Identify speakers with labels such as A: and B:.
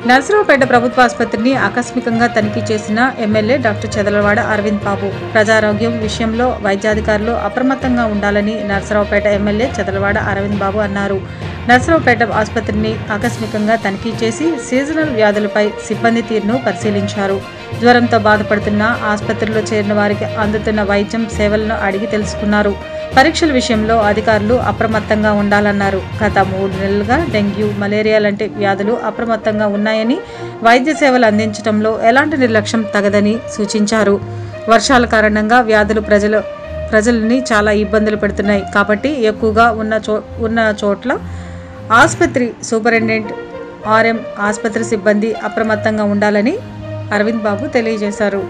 A: నర్సరావుపేట ప్రభుత్వ ఆసుపత్రిని ఆకస్మికంగా తనిఖీ చేసిన ఎమ్మెల్యే డాక్టర్ చదలవాడ అరవింద్ బాబు. ప్రజారోగ్యం విషయంలో వైద్యాధికారులు అప్రమత్తంగా ఉండాలని నర్సరావుపేట ఎమ్మెల్యే చదలవాడ అరవింద్ బాబు అన్నారు. నర్సరావుపేట ఆసుపత్రిని ఆకస్మికంగా తనిఖీ చేసి సీజనల్ వ్యాధులపై సిబ్బంది తీరును పరిశీలించారు. జ్వరంతో బాధపడుతున్న ఆసుపత్రిలో చేరిన వారికి అందుతున్న వైద్యం సేవలను అడిగి తెలుసుకున్నారు. పరీక్షల విషయంలో అధికారులు అప్రమత్తంగా ఉండాలన్నారు. గత 3 నెలలుగా డెంగ్యూ, మలేరియా లాంటి వ్యాధులు అప్రమత్తంగా ఉన్నాయని, వైద్య సేవలు అందించడంలో ఎలాంటి నిర్లక్ష్యం తగదని సూచించారు. వర్షాల కారణంగా వ్యాధులు ప్రజలని చాలా ఇబ్బందులు పెడుతున్నాయి కాబట్టి ఎక్కువగా ఉన్న చోట్ల ఆసుపత్రి సూపరింటెండెంట్, ఆర్ఎం, ఆసుపత్రి సిబ్బంది అప్రమత్తంగా ఉండాలని అరవింద్ బాబు తెలియజేశారు.